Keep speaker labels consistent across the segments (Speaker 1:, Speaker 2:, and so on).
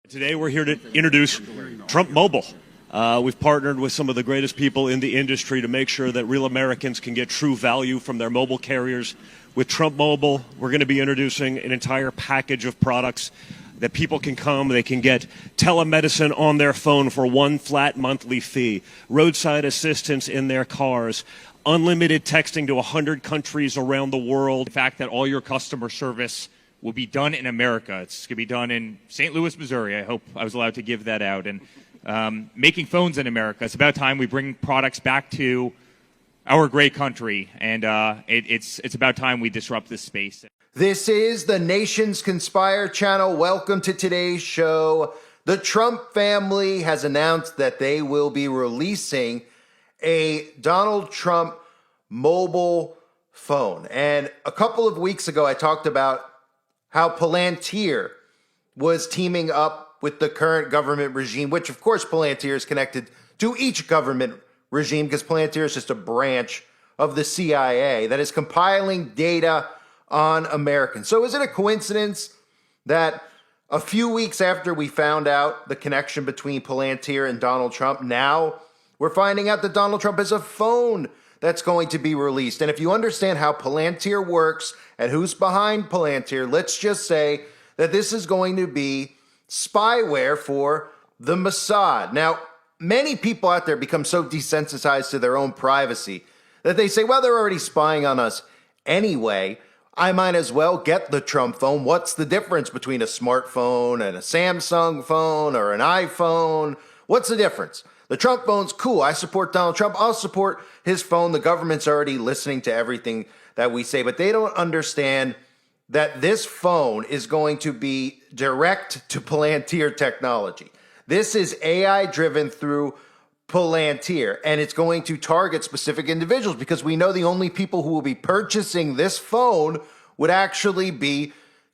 Speaker 1: Today we're here to introduce Trump Mobile. We've partnered with some of the greatest people in the industry to make sure that real Americans can get true value from their mobile carriers. With Trump Mobile, we're going to be introducing an entire package of products that people can come, they can get telemedicine on their phone for one flat monthly fee, roadside assistance in their cars, unlimited texting to 100 countries around the world.
Speaker 2: The fact that all your customer service will be done in America. It's going to be done in St. Louis, Missouri. I hope I was allowed to give that out. And making phones in America. It's about time we bring products back to our great country. And it's about time we disrupt this space.
Speaker 3: This is the Nation's Conspire channel. Welcome to today's show. The Trump family has announced that they will be releasing a Donald Trump mobile phone. And a couple of weeks ago, I talked about how Palantir was teaming up with the current government regime, which of course Palantir is connected to each government regime because Palantir is just a branch of the CIA that is compiling data on Americans. So is it a coincidence that a few weeks after we found out the connection between Palantir and Donald Trump, now we're finding out that Donald Trump has a phone that's going to be released? And if you understand how Palantir works and who's behind Palantir, let's just say that this is going to be spyware for the Mossad. Now, many people out there become so desensitized to their own privacy that they say, well, they're already spying on us anyway. I might as well get the Trump phone. What's the difference between a smartphone and a Samsung phone or an iPhone? What's the difference? The Trump phone's cool. I support Donald Trump. I'll support his phone. The government's already listening to everything that we say, but they don't understand that this phone is going to be direct to Palantir technology. This is AI driven through Palantir, and it's going to target specific individuals because we know the only people who will be purchasing this phone would actually be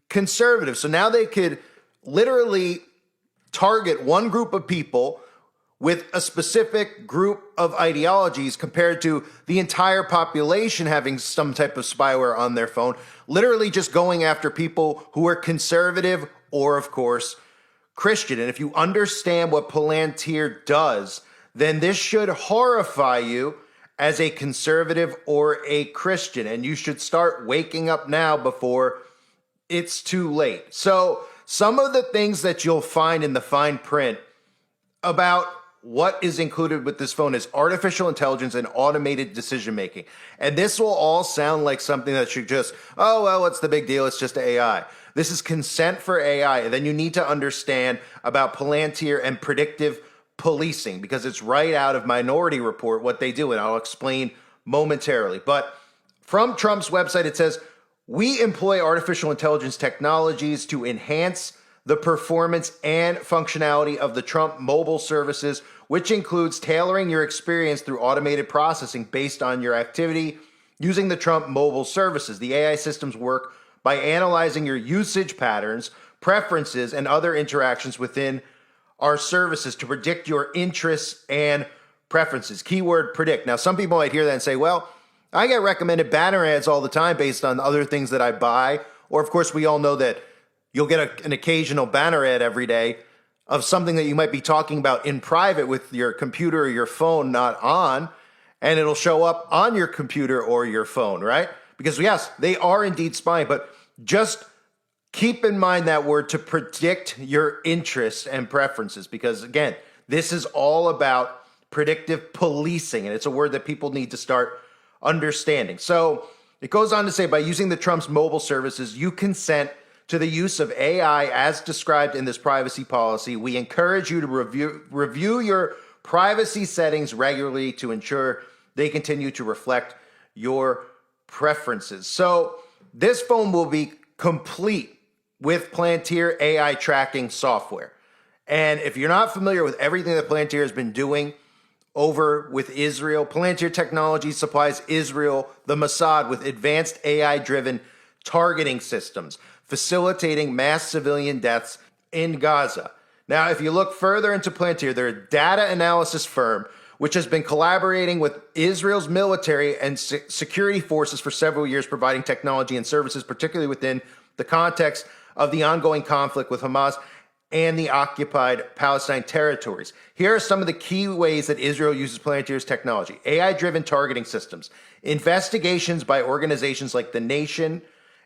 Speaker 3: conservative. So now they could literally target one group of people with a specific group of ideologies compared to the entire population having some type of spyware on their phone, literally just going after people who are conservative or, of course, Christian. And if you understand what Palantir does, then this should horrify you as a conservative or a Christian. And you should start waking up now before it's too late. So some of the things that you'll find in the fine print about what is included with this phone is artificial intelligence and automated decision making. And this will all sound like something that should just, oh, well, what's the big deal? It's just AI. This is consent for AI. And then you need to understand about Palantir and predictive policing because it's right out of Minority Report what they do. And I'll explain momentarily. But from Trump's website, it says, we employ artificial intelligence technologies to enhance the performance and functionality of the Trump mobile services, which includes tailoring your experience through automated processing based on your activity using the Trump mobile services. The AI systems work by analyzing your usage patterns, preferences, and other interactions within our services to predict your interests and preferences. Keyword predict. Now, some people might hear that and say, well, I get recommended banner ads all the time based on other things that I buy. Or, of course, we all know that you'll get an occasional banner ad every day of something that you might be talking about in private with your computer or your phone not on, and it'll show up on your computer or your phone, right? Because yes, they are indeed spying, but just keep in mind that word to predict your interests and preferences, because again, this is all about predictive policing, and it's a word that people need to start understanding. So it goes on to say, by using the Trump's mobile services, you consent to the use of AI as described in this privacy policy. We encourage you to review your privacy settings regularly to ensure they continue to reflect your preferences. So this phone will be complete with Palantir AI tracking software. And if you're not familiar with everything that Palantir has been doing over with Israel, Palantir Technologies supplies Israel, the Mossad, with advanced AI-driven targeting systems, facilitating mass civilian deaths in Gaza. Now, if you look further into Palantir, they're a data analysis firm which has been collaborating with Israel's military and security forces for several years, providing technology and services, particularly within the context of the ongoing conflict with Hamas and the occupied Palestine territories. Here are some of the key ways that Israel uses Palantir's technology. AI-driven targeting systems, investigations by organizations like The Nation,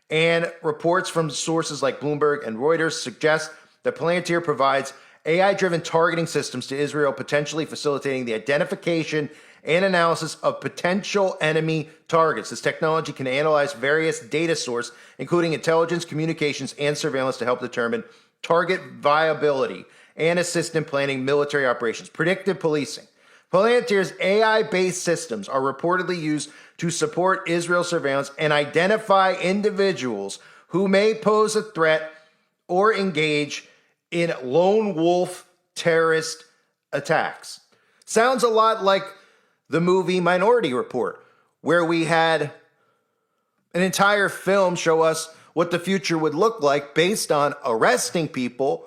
Speaker 3: and reports from sources like Bloomberg and Reuters suggest that Palantir provides AI-driven targeting systems to Israel, potentially facilitating the identification and analysis of potential enemy targets. This technology can analyze various data sources, including intelligence, communications, and surveillance, to help determine target viability and assist in planning military operations. Predictive policing. Palantir's AI-based systems are reportedly used to support Israel's surveillance and identify individuals who may pose a threat or engage in lone wolf terrorist attacks. Sounds a lot like the movie Minority Report, where we had an entire film show us what the future would look like based on arresting people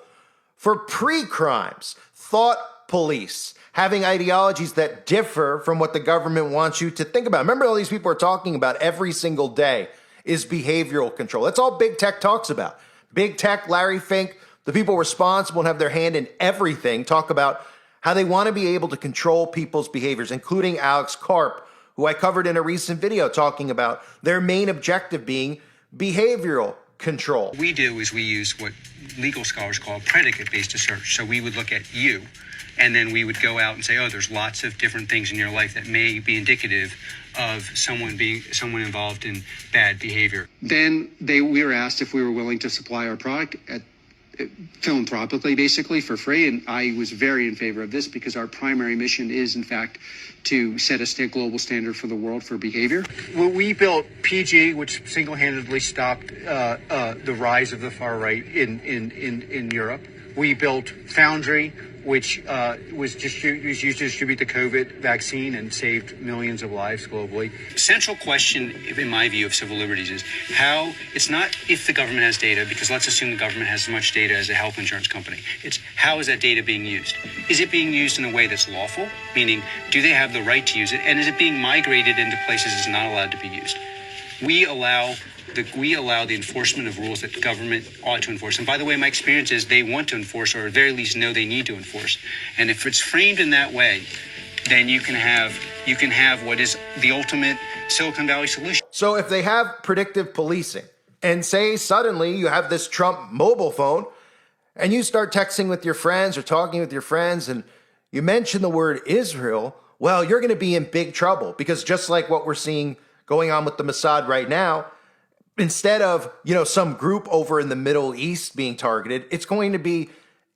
Speaker 3: for pre-crimes, thought police, having ideologies that differ from what the government wants you to think about. Remember, all these people are talking about every single day is behavioral control. That's all big tech talks about. Big tech, Larry Fink, the people responsible and have their hand in everything, talk about how they want to be able to control people's behaviors, including Alex Karp, who I covered in a recent video talking about their main objective being behavioral control.
Speaker 4: What we do is we use what legal scholars call predicate-based search. So we would look at you, and then we would go out and say, oh, there's lots of different things in your life that may be indicative of someone involved in bad behavior.
Speaker 5: Then we were asked if we were willing to supply our product philanthropically, basically for free, and I was very in favor of this because our primary mission is, in fact, to set a global standard for the world for behavior.
Speaker 4: Well, we built PG, which single-handedly stopped the rise of the far right in Europe. We built Foundry, which was used to distribute the COVID vaccine and saved millions of lives globally. Central question, in my view, of civil liberties is how, it's not if the government has data, because let's assume the government has as much data as a health insurance company. It's how is that data being used? Is it being used in a way that's lawful? Meaning, do they have the right to use it? And is it being migrated into places it's not allowed to be used? We allow the enforcement of rules that the government ought to enforce. And by the way, my experience is they want to enforce, or at the very least know they need to enforce. And if it's framed in that way, then you can have what is the ultimate Silicon Valley solution.
Speaker 3: So if they have predictive policing, and say suddenly you have this Trump mobile phone, and you start texting with your friends or talking with your friends, and you mention the word Israel, well, you're going to be in big trouble, because just like what we're seeing going on with the Mossad right now, instead of, some group over in the Middle East being targeted, it's going to be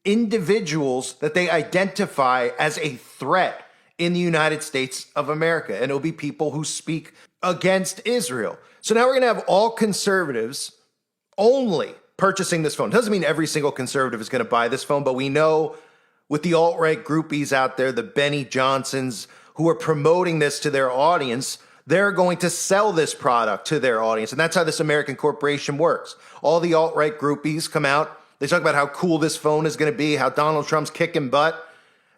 Speaker 3: individuals that they identify as a threat in the United States of America. And it'll be people who speak against Israel. So now we're going to have all conservatives only purchasing this phone. Doesn't mean every single conservative is going to buy this phone, but we know with the alt-right groupies out there, the Benny Johnsons, who are promoting this to their audience, they're going to sell this product to their audience. And that's how this American corporation works. All the alt-right groupies come out. They talk about how cool this phone is going to be, how Donald Trump's kicking butt.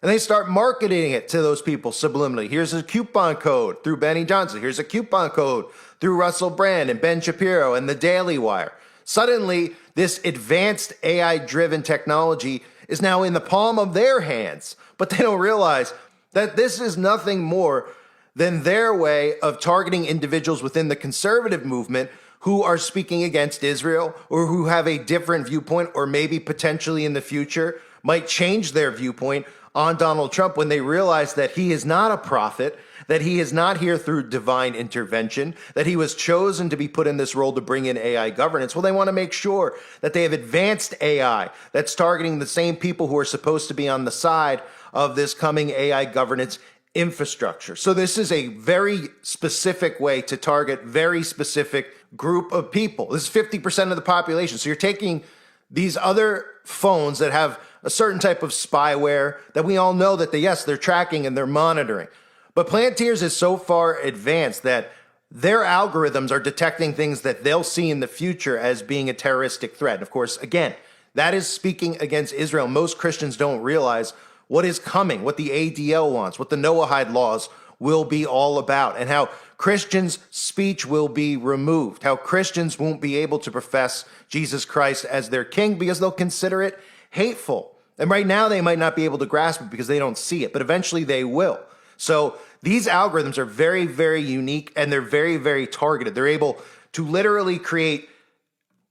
Speaker 3: And they start marketing it to those people subliminally. Here's a coupon code through Benny Johnson. Here's a coupon code through Russell Brand and Ben Shapiro and the Daily Wire. Suddenly, this advanced AI-driven technology is now in the palm of their hands. But they don't realize that this is nothing more than their way of targeting individuals within the conservative movement who are speaking against Israel or who have a different viewpoint, or maybe potentially in the future might change their viewpoint on Donald Trump when they realize that he is not a prophet, that he is not here through divine intervention, that he was chosen to be put in this role to bring in AI governance. Well, they want to make sure that they have advanced AI that's targeting the same people who are supposed to be on the side of this coming AI governance infrastructure. So this is a very specific way to target very specific group of people. This is 50% of the population. So you're taking these other phones that have a certain type of spyware that we all know that they're tracking and they're monitoring. But Palantir's is so far advanced that their algorithms are detecting things that they'll see in the future as being a terroristic threat. And of course, again, that is speaking against Israel. Most Christians don't realize what is coming, what the ADL wants, what the Noahide laws will be all about, and how Christians' speech will be removed, how Christians won't be able to profess Jesus Christ as their king because they'll consider it hateful. And right now they might not be able to grasp it because they don't see it, but eventually they will. So these algorithms are very, very unique, and they're very, very targeted. They're able to literally create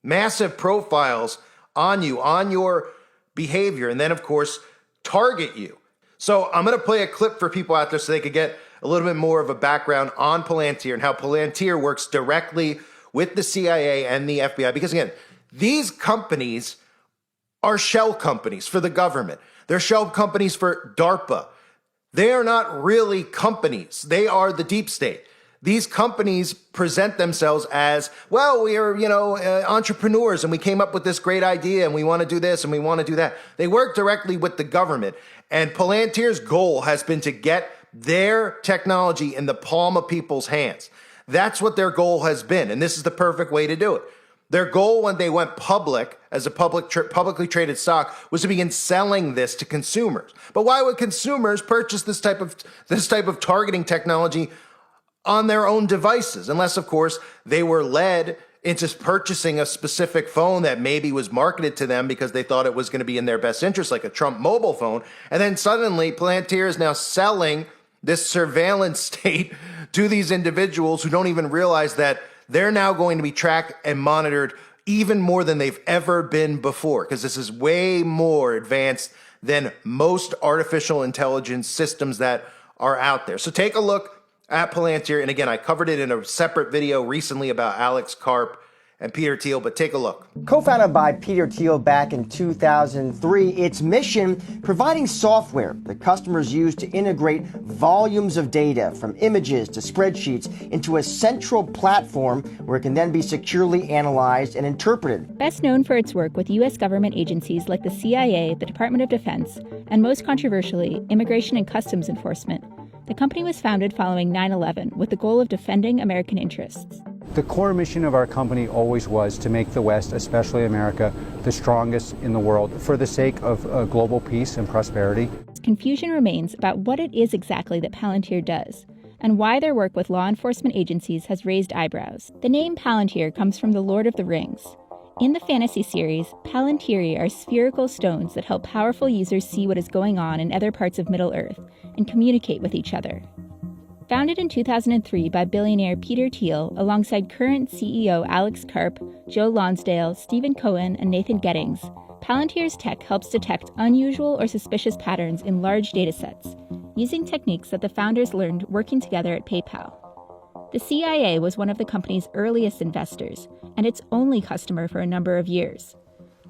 Speaker 3: massive profiles on you, on your behavior, and then, of course, target you. So I'm going to play a clip for people out there so they could get a little bit more of a background on Palantir and how Palantir works directly with the CIA and the FBI. Because again, these companies are shell companies for the government. They're shell companies for DARPA. They are not really companies. They are the deep state. These companies present themselves as, well, we are, entrepreneurs, and we came up with this great idea, and we want to do this, and we want to do that. They work directly with the government. And Palantir's goal has been to get their technology in the palm of people's hands. That's what their goal has been, and this is the perfect way to do it. Their goal when they went public as a publicly traded stock was to begin selling this to consumers. But why would consumers purchase this type of targeting technology on their own devices? Unless, of course, they were led into purchasing a specific phone that maybe was marketed to them because they thought it was going to be in their best interest, like a Trump mobile phone. And then suddenly Palantir is now selling this surveillance state to these individuals who don't even realize that they're now going to be tracked and monitored even more than they've ever been before, because this is way more advanced than most artificial intelligence systems that are out there. So take a look at Palantir. And again, I covered it in a separate video recently about Alex Karp and Peter Thiel, but take a look.
Speaker 6: Co-founded by Peter Thiel back in 2003, its mission, providing software that customers use to integrate volumes of data from images to spreadsheets into a central platform where it can then be securely analyzed and interpreted.
Speaker 7: Best known for its work with U.S. government agencies like the CIA, the Department of Defense, and most controversially, Immigration and Customs Enforcement, the company was founded following 9/11 with the goal of defending American interests.
Speaker 8: The core mission of our company always was to make the West, especially America, the strongest in the world for the sake of global peace and prosperity.
Speaker 7: Confusion remains about what it is exactly that Palantir does, and why their work with law enforcement agencies has raised eyebrows. The name Palantir comes from the Lord of the Rings. In the fantasy series, Palantiri are spherical stones that help powerful users see what is going on in other parts of Middle-earth and communicate with each other. Founded in 2003 by billionaire Peter Thiel alongside current CEO Alex Karp, Joe Lonsdale, Stephen Cohen, and Nathan Gettings, Palantir's tech helps detect unusual or suspicious patterns in large datasets, using techniques that the founders learned working together at PayPal. The CIA was one of the company's earliest investors, and its only customer for a number of years.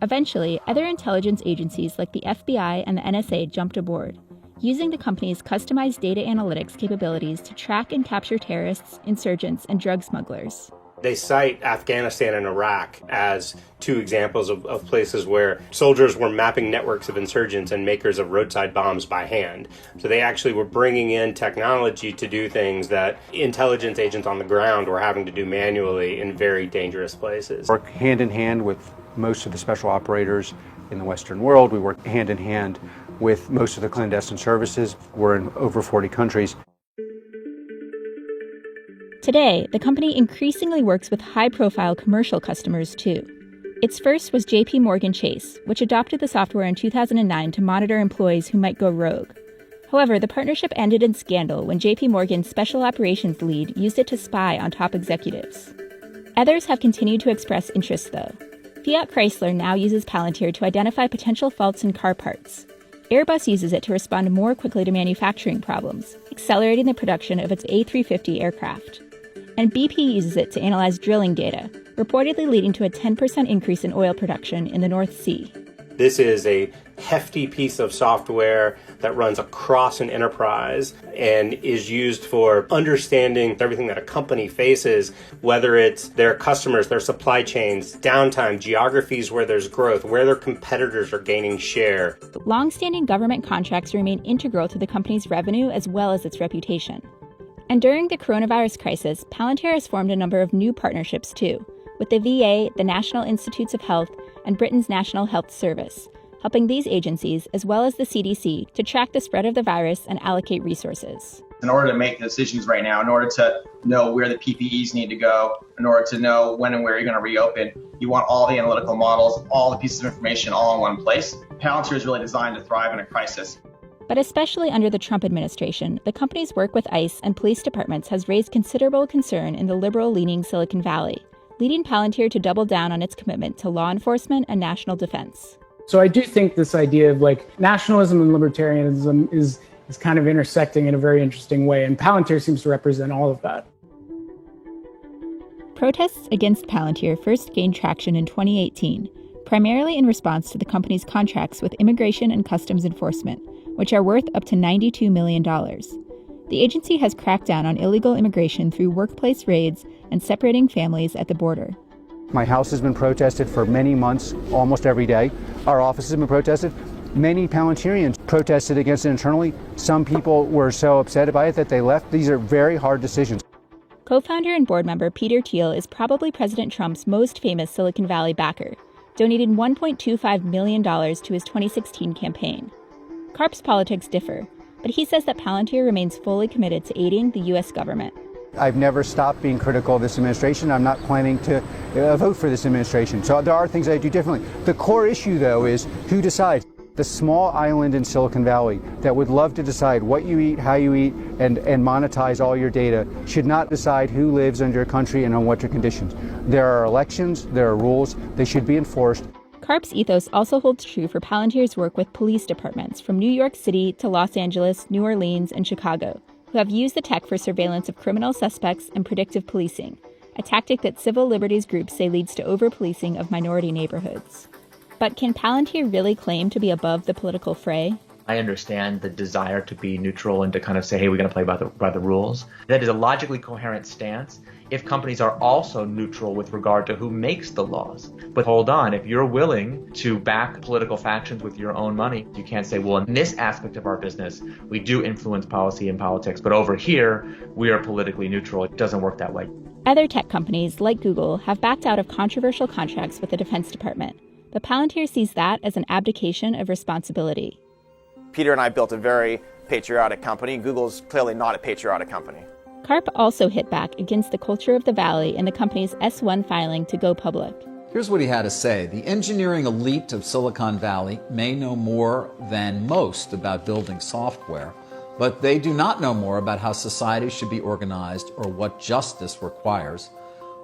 Speaker 7: Eventually, other intelligence agencies like the FBI and the NSA jumped aboard, using the company's customized data analytics capabilities to track and capture terrorists, insurgents, and drug smugglers.
Speaker 9: They cite Afghanistan and Iraq as two examples of places where soldiers were mapping networks of insurgents and makers of roadside bombs by hand. So they actually were bringing in technology to do things that intelligence agents on the ground were having to do manually in very dangerous places.
Speaker 8: We work hand in hand with most of the special operators in the Western world. We work hand in hand with most of the clandestine services. We're in over 40 countries.
Speaker 7: Today, the company increasingly works with high-profile commercial customers, too. Its first was JP Morgan Chase, which adopted the software in 2009 to monitor employees who might go rogue. However, the partnership ended in scandal when JP Morgan's special operations lead used it to spy on top executives. Others have continued to express interest, though. Fiat Chrysler now uses Palantir to identify potential faults in car parts. Airbus uses it to respond more quickly to manufacturing problems, accelerating the production of its A350 aircraft. And BP uses it to analyze drilling data, reportedly leading to a 10% increase in oil production in the North Sea.
Speaker 9: This is a hefty piece of software that runs across an enterprise and is used for understanding everything that a company faces, whether it's their customers, their supply chains, downtime, geographies where there's growth, where their competitors are gaining share.
Speaker 7: Long-standing government contracts remain integral to the company's revenue as well as its reputation. And during the coronavirus crisis, Palantir has formed a number of new partnerships too, with the VA, the National Institutes of Health, and Britain's National Health Service, helping these agencies, as well as the CDC, to track the spread of the virus and allocate resources.
Speaker 10: In order to make decisions right now, in order to know where the PPEs need to go, in order to know when and where you're going to reopen, you want all the analytical models, all the pieces of information all in one place. Palantir is really designed to thrive in a crisis.
Speaker 7: But especially under the Trump administration, the company's work with ICE and police departments has raised considerable concern in the liberal-leaning Silicon Valley, leading Palantir to double down on its commitment to law enforcement and national defense.
Speaker 11: So I do think this idea of nationalism and libertarianism is kind of intersecting in a very interesting way, and Palantir seems to represent all of that.
Speaker 7: Protests against Palantir first gained traction in 2018, primarily in response to the company's contracts with Immigration and Customs Enforcement, which are worth up to $92 million. The agency has cracked down on illegal immigration through workplace raids and separating families at the border.
Speaker 8: My house has been protested for many months, almost every day. Our offices have been protested. Many Palantirians protested against it internally. Some people were so upset by it that they left. These are very hard decisions.
Speaker 7: Co-founder and board member Peter Thiel is probably President Trump's most famous Silicon Valley backer, donating $1.25 million to his 2016 campaign. Karp's politics differ, but he says that Palantir remains fully committed to aiding the U.S. government.
Speaker 8: I've never stopped being critical of this administration. I'm not planning to vote for this administration. So there are things I do differently. The core issue, though, is who decides. The small island in Silicon Valley that would love to decide what you eat, how you eat, and monetize all your data should not decide who lives in your country and on what your conditions. There are elections, there are rules, they should be enforced.
Speaker 7: Karp's ethos also holds true for Palantir's work with police departments from New York City to Los Angeles, New Orleans, and Chicago, who have used the tech for surveillance of criminal suspects and predictive policing, a tactic that civil liberties groups say leads to over-policing of minority neighborhoods. But can Palantir really claim to be above the political fray?
Speaker 12: I understand the desire to be neutral and to kind of say, hey, we're going to play by the rules. That is a logically coherent stance if companies are also neutral with regard to who makes the laws. But hold on, if you're willing to back political factions with your own money, you can't say, well, in this aspect of our business, we do influence policy and politics, but over here, we are politically neutral. It doesn't work that way.
Speaker 7: Other tech companies, like Google, have backed out of controversial contracts with the Defense Department. But Palantir sees that as an abdication of responsibility.
Speaker 13: Peter and I built a very patriotic company. Google's clearly not a patriotic company.
Speaker 7: Karp also hit back against the culture of the Valley in the company's S-1 filing to go public.
Speaker 14: Here's what he had to say. The engineering elite of Silicon Valley may know more than most about building software, but they do not know more about how society should be organized or what justice requires.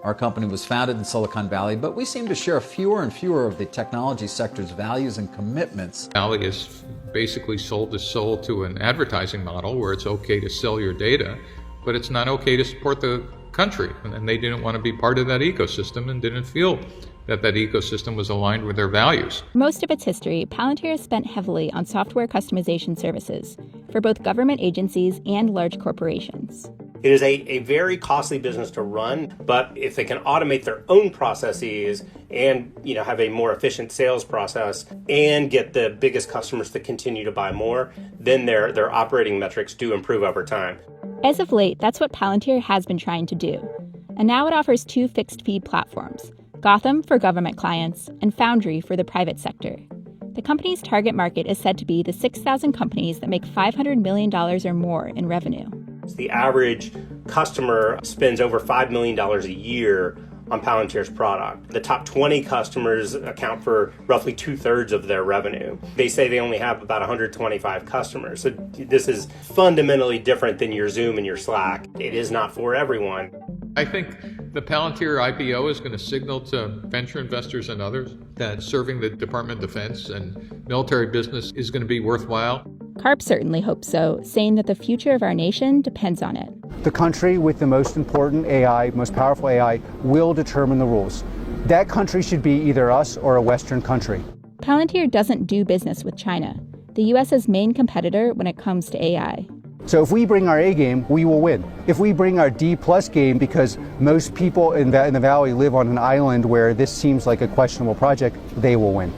Speaker 14: Our company was founded in Silicon Valley, but we seem to share fewer and fewer of the technology sector's values and commitments.
Speaker 15: Valley has basically sold its soul to an advertising model where it's okay to sell your data, but it's not okay to support the country. And they didn't want to be part of that ecosystem and didn't feel that ecosystem was aligned with their values.
Speaker 7: For most of its history, Palantir has spent heavily on software customization services for both government agencies and large corporations.
Speaker 9: It is a very costly business to run, but if they can automate their own processes and have a more efficient sales process and get the biggest customers to continue to buy more, then their operating metrics do improve over time.
Speaker 7: As of late, that's what Palantir has been trying to do. And now it offers two fixed-fee platforms, Gotham for government clients and Foundry for the private sector. The company's target market is said to be the 6,000 companies that make $500 million or more in revenue.
Speaker 9: The average customer spends over $5 million a year on Palantir's product. The top 20 customers account for roughly 2/3 of their revenue. They say they only have about 125 customers. So this is fundamentally different than your Zoom and your Slack. It is not for everyone.
Speaker 15: I think the Palantir IPO is going to signal to venture investors and others that serving the Department of Defense and military business is going to be worthwhile.
Speaker 7: Karp certainly hopes so, saying that the future of our nation depends on it.
Speaker 8: The country with the most important AI, most powerful AI, will determine the rules. That country should be either us or a Western country.
Speaker 7: Palantir doesn't do business with China, the U.S.'s main competitor when it comes to AI.
Speaker 8: So if we bring our A game, we will win. If we bring our D+ game, because most people in the Valley live on an island where this seems like a questionable project, they will win.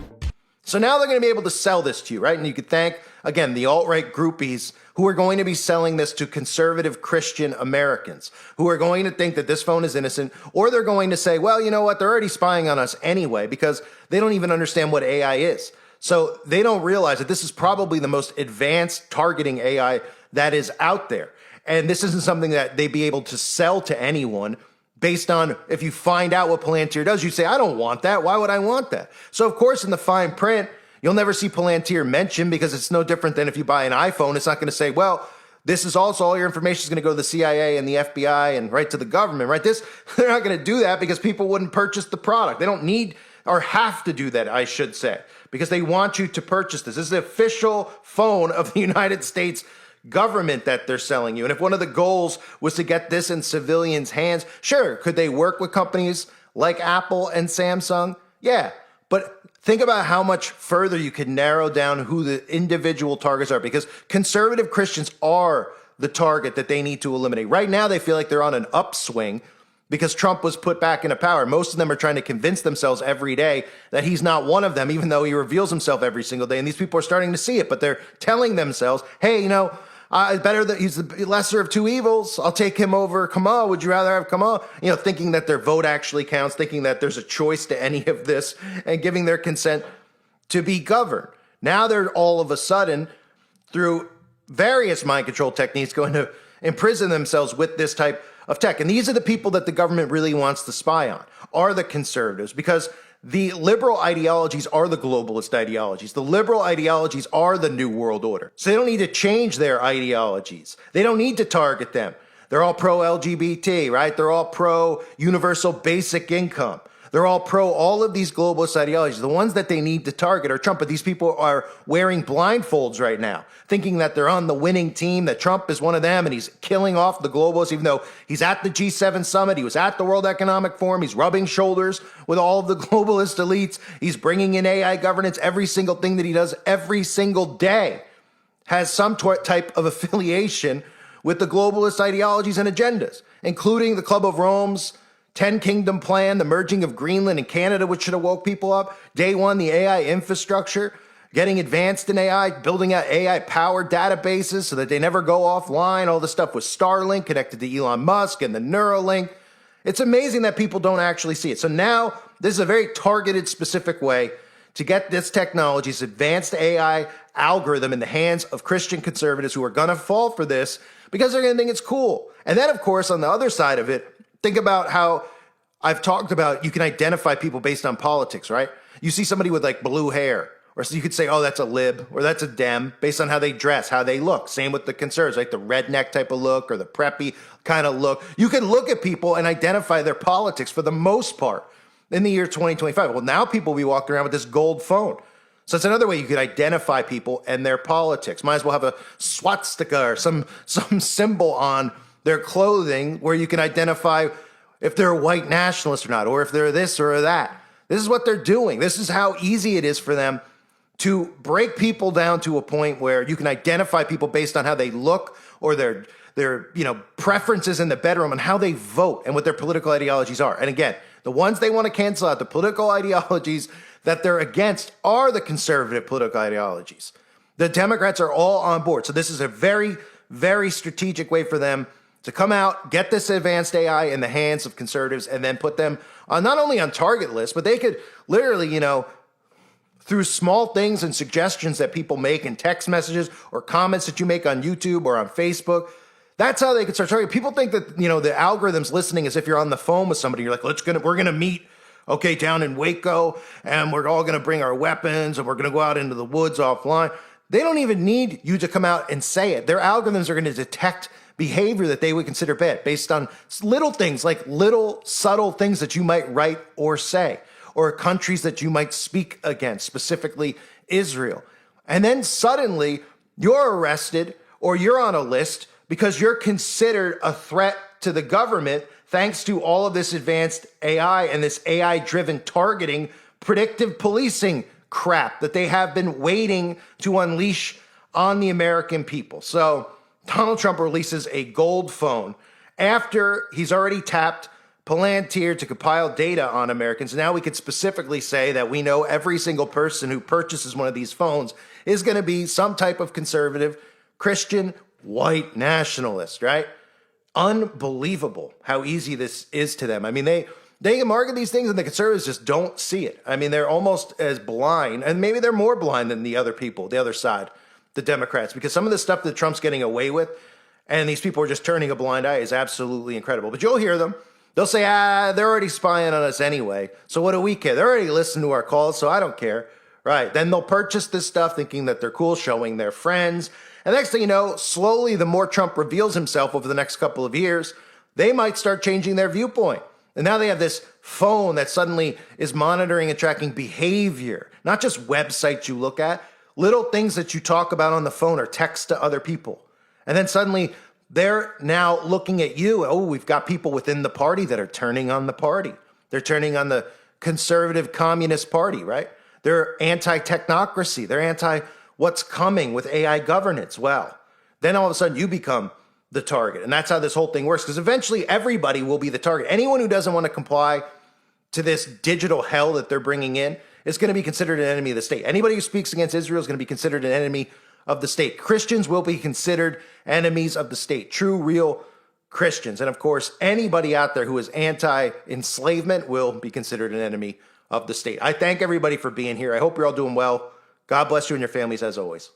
Speaker 3: So now they're going to be able to sell this to you, right? And you could thank, again, the alt-right groupies who are going to be selling this to conservative Christian Americans who are going to think that this phone is innocent, or they're going to say, well, you know what? They're already spying on us anyway because they don't even understand what AI is. So they don't realize that this is probably the most advanced targeting AI that is out there. And this isn't something that they'd be able to sell to anyone based on if you find out what Palantir does, you say, I don't want that. Why would I want that? So, of course, in the fine print, You'll never see Palantir mentioned because it's no different than if you buy an iPhone. It's not going to say, well, this is also all your information is going to go to the CIA and the FBI and right to the government, right? They're not going to do that because people wouldn't purchase the product. They don't need or have to do that, I should say, because they want you to purchase this. This is the official phone of the United States government that they're selling you. And if one of the goals was to get this in civilians' hands, sure, could they work with companies like Apple and Samsung? Yeah, but think about how much further you could narrow down who the individual targets are, because conservative Christians are the target that they need to eliminate. Right now, they feel like they're on an upswing because Trump was put back into power. Most of them are trying to convince themselves every day that he's not one of them, even though he reveals himself every single day. And these people are starting to see it, but they're telling themselves, hey, better that he's the lesser of two evils. I'll take him over Kamala. Would you rather have Kamala? Thinking that their vote actually counts, thinking that there's a choice to any of this, and giving their consent to be governed. Now they're all of a sudden, through various mind control techniques, going to imprison themselves with this type of tech. And these are the people that the government really wants to spy on, are the conservatives, because the liberal ideologies are the globalist ideologies. The liberal ideologies are the New World Order. So they don't need to change their ideologies. They don't need to target them. They're all pro-LGBT, right? They're all pro-universal basic income. They're all pro all of these globalist ideologies. The ones that they need to target are Trump, but these people are wearing blindfolds right now, thinking that they're on the winning team, that Trump is one of them, and he's killing off the globalists, even though he's at the G7 summit, he was at the World Economic Forum, he's rubbing shoulders with all of the globalist elites, he's bringing in AI governance. Every single thing that he does every single day has some type of affiliation with the globalist ideologies and agendas, including the Club of Rome's 10 Kingdom Plan, the merging of Greenland and Canada, which should have woke people up. Day one, the AI infrastructure, getting advanced in AI, building out AI-powered databases so that they never go offline. All this stuff with Starlink connected to Elon Musk and the Neuralink. It's amazing that people don't actually see it. So now this is a very targeted, specific way to get this technology, this advanced AI algorithm in the hands of Christian conservatives who are going to fall for this because they're going to think it's cool. And then, of course, on the other side of it, think about how I've talked about you can identify people based on politics, right? You see somebody with like blue hair, or so you could say, oh, that's a lib, or that's a Dem, based on how they dress, how they look. Same with the conservatives, like the redneck type of look or the preppy kind of look. You can look at people and identify their politics for the most part in the year 2025. Well, now people will be walking around with this gold phone. So it's another way you could identify people and their politics. Might as well have a swastika or some symbol on their clothing where you can identify if they're a white nationalist or not, or if they're this or that. This is what they're doing. This is how easy it is for them to break people down to a point where you can identify people based on how they look or their preferences in the bedroom and how they vote and what their political ideologies are. And again, the ones they want to cancel out, the political ideologies that they're against are the conservative political ideologies. The Democrats are all on board. So this is a very, very strategic way for them to come out, get this advanced AI in the hands of conservatives, and then put them on not only on target lists, but they could literally, through small things and suggestions that people make in text messages or comments that you make on YouTube or on Facebook, that's how they could start targeting. People think that, the algorithm's listening as if you're on the phone with somebody. You're like, we're going to meet, down in Waco, and we're all going to bring our weapons, and we're going to go out into the woods offline. They don't even need you to come out and say it. Their algorithms are going to detect behavior that they would consider bad based on little things, like little subtle things that you might write or say, or countries that you might speak against, specifically Israel. And then suddenly you're arrested or you're on a list because you're considered a threat to the government thanks to all of this advanced AI and this AI-driven targeting, predictive policing crap that they have been waiting to unleash on the American people. So Donald Trump releases a gold phone after he's already tapped Palantir to compile data on Americans. Now we could specifically say that we know every single person who purchases one of these phones is going to be some type of conservative, Christian, white nationalist, right? Unbelievable how easy this is to them. I mean, they can market these things and the conservatives just don't see it. I mean, they're almost as blind, and maybe they're more blind than the other people, the other side, the Democrats, because some of the stuff that Trump's getting away with and these people are just turning a blind eye is absolutely incredible. But you'll hear them. They'll say, they're already spying on us anyway, so what do we care? They're already listening to our calls, so I don't care, Right. Then they'll purchase this stuff thinking that they're cool, showing their friends. And next thing you know, slowly, the more Trump reveals himself over the next couple of years, they might start changing their viewpoint. And now they have this phone that suddenly is monitoring and tracking behavior, not just websites you look at, little things that you talk about on the phone or text to other people. And then suddenly they're now looking at you. Oh, we've got people within the party that are turning on the party. They're turning on the conservative communist party, right? They're anti-technocracy. They're anti what's coming with AI governance. Well, then all of a sudden you become the target. And that's how this whole thing works, because eventually everybody will be the target. Anyone who doesn't want to comply to this digital hell that they're bringing in is going to be considered an enemy of the state. Anybody who speaks against Israel is going to be considered an enemy of the state. Christians will be considered enemies of the state, true, real Christians. And of course, anybody out there who is anti-enslavement will be considered an enemy of the state. I thank everybody for being here. I hope you're all doing well. God bless you and your families as always.